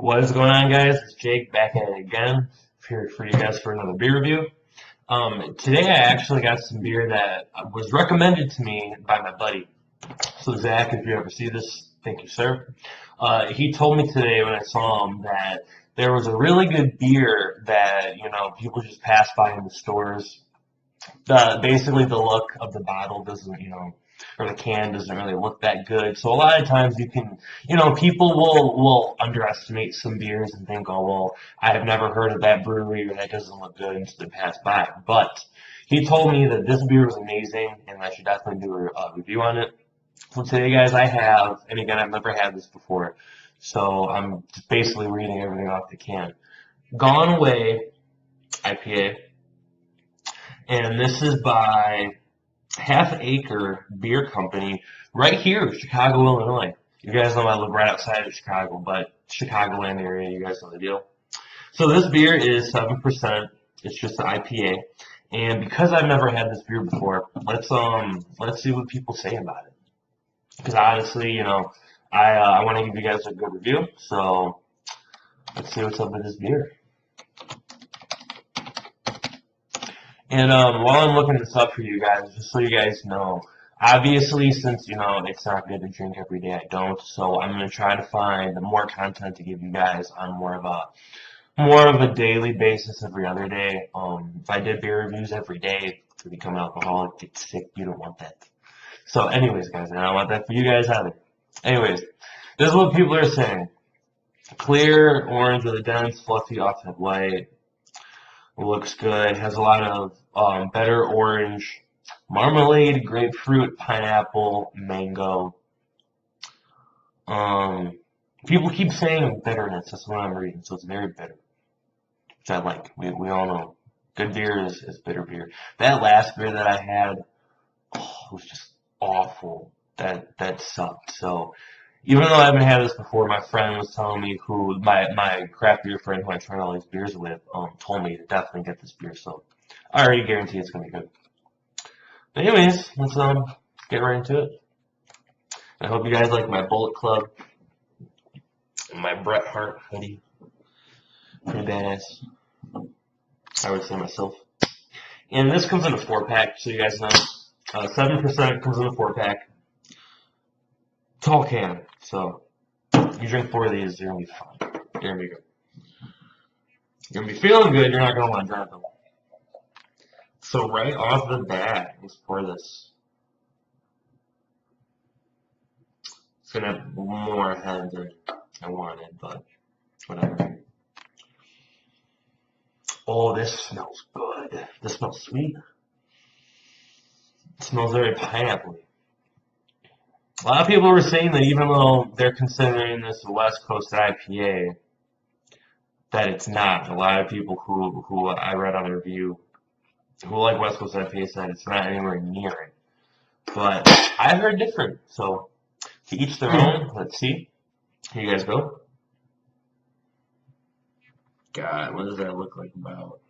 What is going on, guys? It's Jake back at it again here for you guys for another beer review. Today I actually got some beer that was recommended to me by my buddy. So Zach, if you ever see this, thank you, sir. He told me today when I saw him that there was a really good beer that people just pass by in the stores. Basically the look of the bottle doesn't, or the can doesn't really look that good. So a lot of times people will underestimate some beers and think, oh, well, I have never heard of that brewery or that doesn't look good, and so they pass by. But he told me that this beer was amazing and I should definitely do a review on it. So today, guys, I have, and again, I've never had this before, so I'm just basically reading everything off the can. Gone Away IPA. And this is by Acre Beer Company right here, Chicago, Illinois. You guys know I live right outside of Chicago, but Chicagoland area, you guys know the deal. So this beer is 7%. It's just an IPA. And because I've never had this beer before, let's see what people say about it. Because honestly, I want to give you guys a good review. So let's see what's up with this beer. And while I'm looking this up for you guys, just so you guys know, obviously since it's not good to drink every day, I don't. So I'm gonna try to find more content to give you guys on more of a daily basis every other day. If I did beer reviews every day to become an alcoholic, get sick, you don't want that. So anyways, guys, and I don't want that for you guys either. Anyways, this is what people are saying. Clear orange with a dense, fluffy offset white. Looks good. Has a lot of better orange, marmalade, grapefruit, pineapple, mango. People keep saying bitterness. That's what I'm reading. So it's very bitter, which I like. We all know good beer is bitter beer. That last beer that I had was just awful. That sucked. So even though I haven't had this before, my friend was telling me my craft beer friend who I tried all these beers with, told me to definitely get this beer. So I already guarantee it's gonna be good. But anyways, let's get right into it. I hope you guys like my Bullet Club and my Bret Hart hoodie. Pretty badass, I would say myself. And this comes in a 4-pack, so you guys know. 7% comes in a 4-pack. Tall can, so you drink 4 of these, you're gonna be fine. You're gonna be good. You're gonna be feeling good. You're not gonna want to drive them. So right off the bat, let's pour this. It's gonna have more head than I wanted, but whatever. Oh, this smells good. This smells sweet. It smells very pineapple-y. A lot of people were saying that even though they're considering this a West Coast IPA, that it's not. A lot of people who I read on the review who like West Coast IPA said it's not anywhere near it. But I heard different. So to each their own. Let's see. Here you guys go. God, what does that look like about?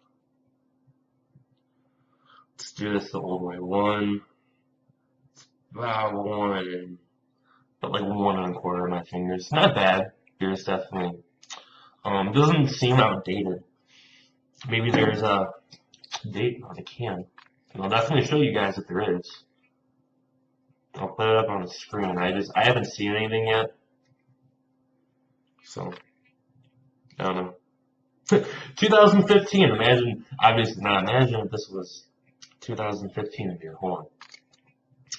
Let's do this the old way. About like 1.25 of my fingers. Not bad. Beer's definitely doesn't seem outdated. Maybe there's a date on the can. And I'll definitely show you guys if there is. I'll put it up on the screen. I haven't seen anything yet. So I don't know. 2015. Imagine if this was 2015 of your horn.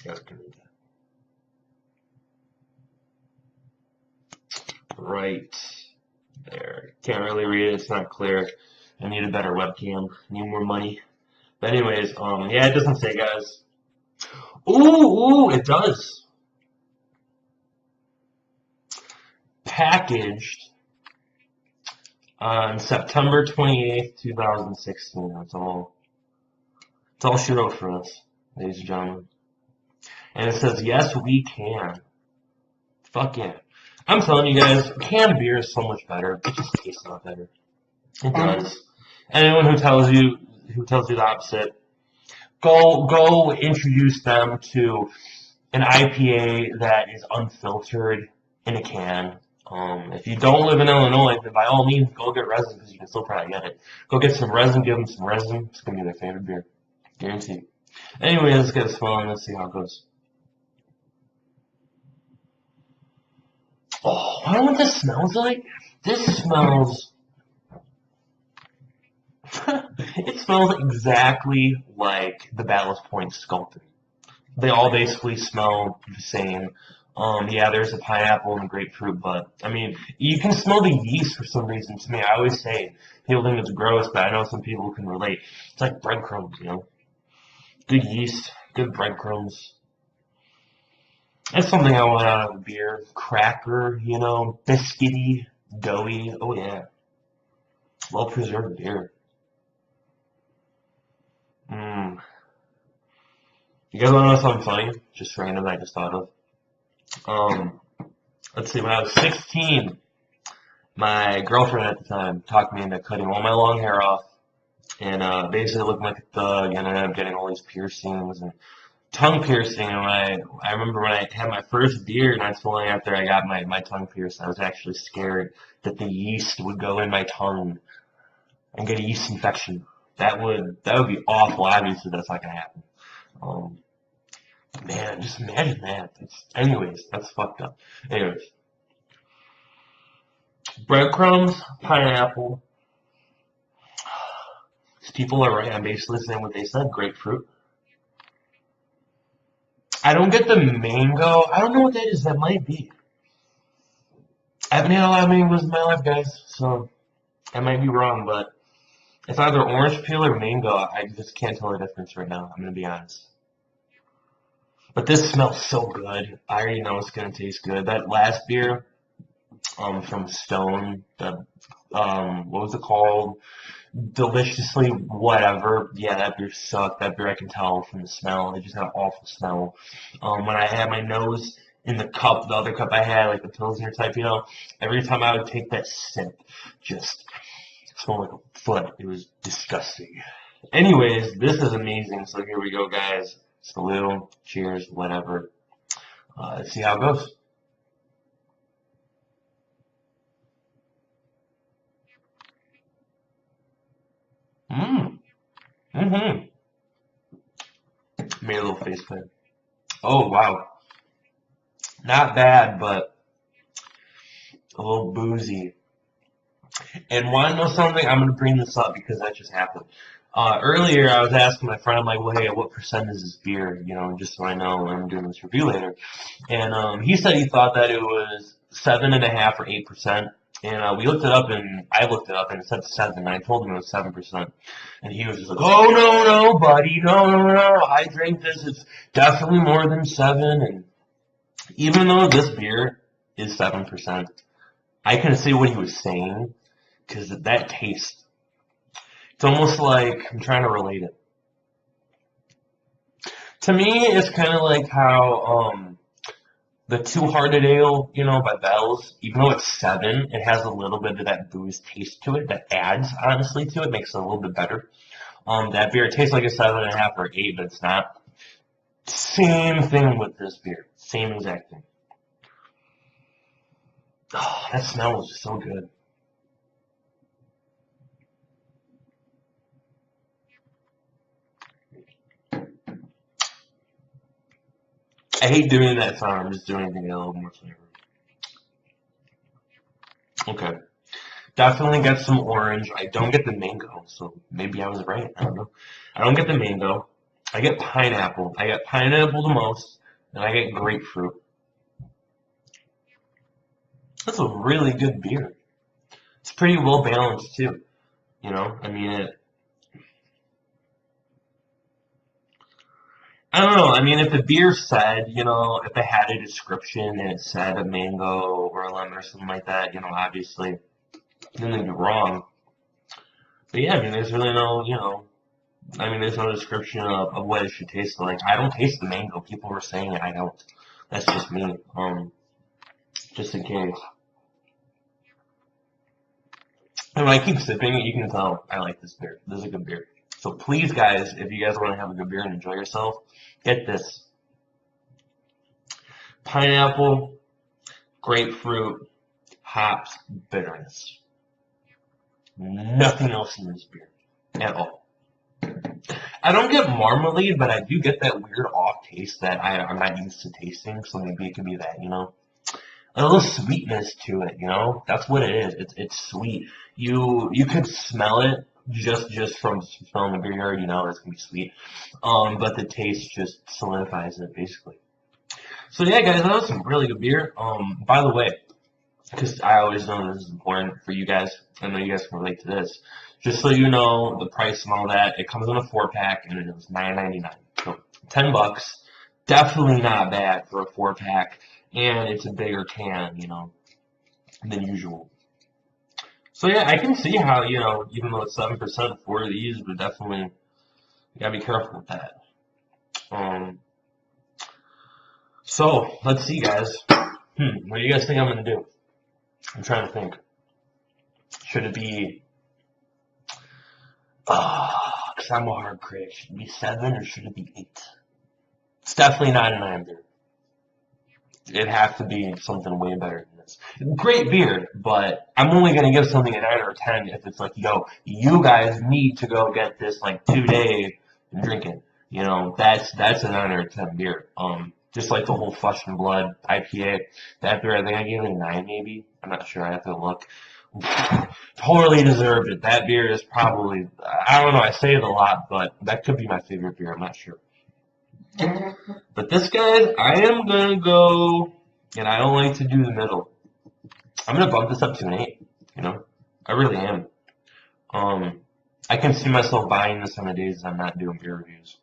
You guys can read that. Right there. Can't really read it. It's not clear. I need a better webcam. I need more money. But anyways, yeah, it doesn't say, guys. Ooh, it does. Packaged on September 28th, 2016. That's all she wrote for us, ladies and gentlemen. And it says, yes, we can. Fuck yeah. I'm telling you guys, canned beer is so much better. It just tastes a lot better. It does. Anyone who tells you the opposite, go introduce them to an IPA that is unfiltered in a can If you don't live in Illinois, then by all means, go get resin because you can still probably get it. Go get some resin, give them some resin. It's going to be their favorite beer. Guaranteed. Anyway, let's get a smell and let's see how it goes. Oh, I don't know what this smells like. This smells... it smells exactly like the Ballast Point Sculpin. They all basically smell the same. Yeah, there's a pineapple and a grapefruit, but I mean, you can smell the yeast for some reason. To me, I always say people think it's gross, but I know some people can relate. It's like breadcrumbs, you know, good yeast, good breadcrumbs. That's something I want out of a beer. Cracker, you know, biscuity, doughy. Oh yeah, well preserved beer. Mmm. You guys want to know something funny? Just random, I just thought of. Um, let's see, when I was 16, my girlfriend at the time talked me into cutting all my long hair off and basically looking like a thug, and I ended up getting all these piercings and tongue piercing. And I remember when I had my first beer not too long after I got my tongue pierced, I was actually scared that the yeast would go in my tongue and get a yeast infection. That would be awful. Obviously, that's not gonna happen. Um, Man, just imagine that. Anyways, that's fucked up. Anyways, breadcrumbs, pineapple. These people are right. I'm basically saying what they said. Grapefruit. I don't get the mango. I don't know what that is. That might be. I haven't had a lot of mangoes in my life, guys, so I might be wrong, but it's either orange peel or mango. I just can't tell the difference right now. I'm gonna be honest. But this smells so good. I already know it's gonna taste good. That last beer, from Stone, the what was it called? Deliciously whatever. Yeah, that beer sucked. That beer I can tell from the smell. It just had an awful smell. When I had my nose in the cup, the other cup I had, like the Pilsner type, you know, every time I would take that sip, just smelled like a foot. It was disgusting. Anyways, this is amazing. So here we go, guys. Salute, cheers, whatever. Let's see how it goes. Mmm. Mm-hmm. Made a little face plant. Oh, wow. Not bad, but a little boozy. And want to know something? I'm going to bring this up because that just happened. Earlier, I was asking my friend, I'm like, well, hey, what percent is this beer? You know, just so I know when I'm doing this review later. And he said he thought that it was 7.5 or 8%. And we looked it up, and I looked it up, and it said 7. And I told him it was 7%. And he was just like, oh, no, no, buddy, no, no, no. I drank this. It's definitely more than 7. And even though this beer is 7%, I can see what he was saying because that taste. It's almost like I'm trying to relate it. To me, it's kind of like how the Two Hearted Ale, you know, by Bell's, even though it's 7, it has a little bit of that booze taste to it that adds, honestly, to it, makes it a little bit better. That beer tastes like a 7.5 or 8, but it's not. Same thing with this beer. Same exact thing. Oh, that smell is just so good. I hate doing that sound. I'm just doing it to get a little more flavor. Okay. Definitely get some orange. I don't get the mango, so maybe I was right. I don't know. I don't get the mango. I get pineapple. I get pineapple the most, and I get grapefruit. That's a really good beer. It's pretty well balanced too. You know, I mean, I don't know. I mean, if the beer said, you know, if it had a description and it said a mango or a lemon or something like that, you know, obviously, then they'd be wrong. But yeah, I mean, there's really no, you know, I mean, there's no description of what it should taste like. I don't taste the mango. People were saying it. I don't. That's just me. Just in case. And when I keep sipping it, you can tell I like this beer. This is a good beer. So please, guys, if you guys want to have a good beer and enjoy yourself, get this. Pineapple, grapefruit, hops, bitterness. Nothing else in this beer at all. I don't get marmalade, but I do get that weird off taste that I'm not used to tasting, so maybe it could be that, you know? A little sweetness to it, you know? That's what it is. It's sweet. You could smell it just from smelling the beer, you already know it's gonna be sweet. But the taste just solidifies it basically. So yeah, guys, that was some really good beer. By the way, because I always know this is important for you guys. I know you guys can relate to this. Just so you know, the price and all that, it comes in a 4-pack, and it was $9.99. So $10. Definitely not bad for a 4-pack, and it's a bigger can, you know, than usual. So yeah, I can see how, you know, even though it's 7% for these, but definitely you gotta be careful with that. So let's see, guys. What do you guys think I'm gonna do? I'm trying to think. Should it be, because I'm a hard critic, should it be 7 or should it be 8? It's definitely not a 9 beer. It'd have to be something way better than this. Great beer, but I'm only going to give something a 9 or a 10 if it's like, yo, you guys need to go get this like today and drink it. You know, that's a 9 or a 10 beer. Just like the whole Flesh and Blood IPA, that beer, I think I gave it a 9 maybe. I'm not sure, I have to look. Totally deserved it. That beer is probably, I don't know, I say it a lot, but that could be my favorite beer, I'm not sure. But this, guys, I am going to go, and I don't like to do the middle. I'm going to bump this up to an 8, you know? I really am. I can see myself buying this on the days I'm not doing beer reviews.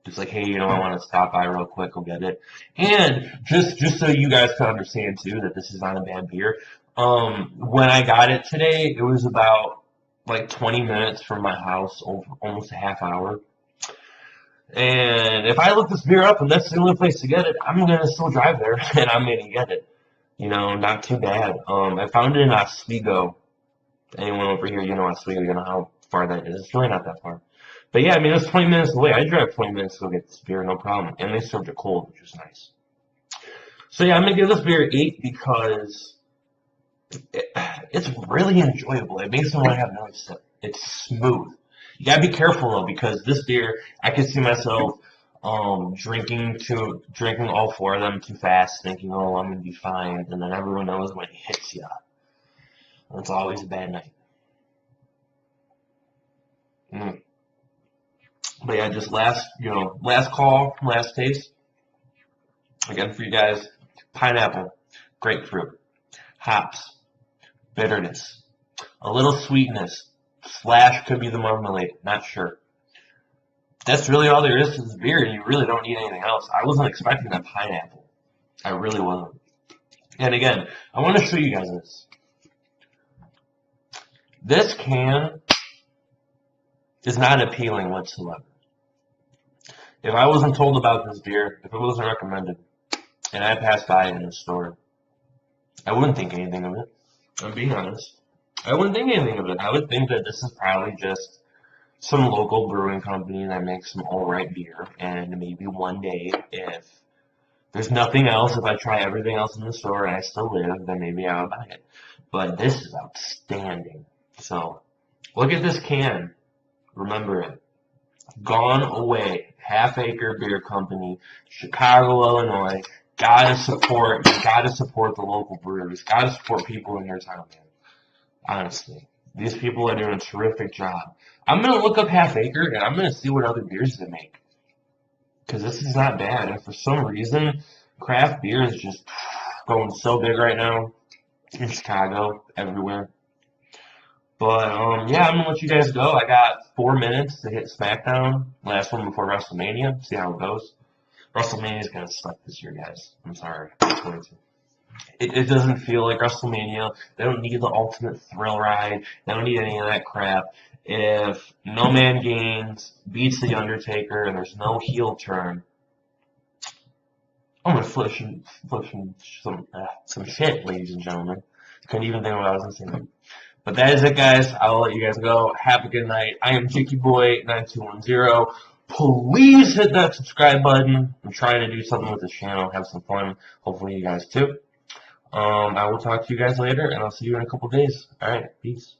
Just like, hey, you know, I want to stop by real quick, go get it. And just so you guys can understand, too, that this is not a bad beer, when I got it today, it was about, like, 20 minutes from my house, almost a half hour. And if I look this beer up and that's the only place to get it, I'm going to still drive there and I'm going to get it. You know, not too bad. I found it in Oswego. Anyone over here, you know Oswego, you know how far that is. It's really not that far. But yeah, I mean, it's 20 minutes away. I drive 20 minutes to go get this beer, no problem. And they served it cold, which is nice. So yeah, I'm going to give this beer 8 because it's really enjoyable. It makes me want to have another sip. It's smooth. You gotta be careful though, because this beer, I can see myself drinking all 4 of them too fast, thinking, oh, I'm gonna be fine, and then everyone knows when it hits you. It's always a bad night. But yeah, just last call, last taste. Again for you guys, pineapple, grapefruit, hops, bitterness, a little sweetness. / could be the marmalade, not sure. That's really all there is to this beer, and you really don't need anything else. I wasn't expecting that pineapple. I really wasn't. And again, I want to show you guys this. This can is not appealing whatsoever. If I wasn't told about this beer, if it wasn't recommended, and I passed by it in the store, I wouldn't think anything of it. I'm being honest. I wouldn't think anything of it. I would think that this is probably just some local brewing company that makes some alright beer, and maybe one day, if there's nothing else, if I try everything else in the store and I still live, then maybe I'll buy it. But this is outstanding. So, look at this can. Remember it. Gone Away. Half Acre Beer Company, Chicago, Illinois. Gotta support the local breweries. Gotta support people in your town, man. Honestly, these people are doing a terrific job. I'm going to look up Half Acre, and I'm going to see what other beers they make. Because this is not bad. And for some reason, craft beer is just going so big right now in Chicago, everywhere. But, yeah, I'm going to let you guys go. I got 4 minutes to hit SmackDown. Last one before WrestleMania. See how it goes. WrestleMania is going to suck this year, guys. I'm sorry. It's going to. It doesn't feel like WrestleMania. They don't need the ultimate thrill ride. They don't need any of that crap. If No Man Gaines beats The Undertaker and there's no heel turn, I'm gonna flip some shit, ladies and gentlemen. Couldn't even think of what I was gonna say. But that is it, guys. I'll let you guys go. Have a good night. I am JackieBoy9210. Please hit that subscribe button. I'm trying to do something with this channel, have some fun. Hopefully you guys too. I will talk to you guys later, and I'll see you in a couple days. All right, peace.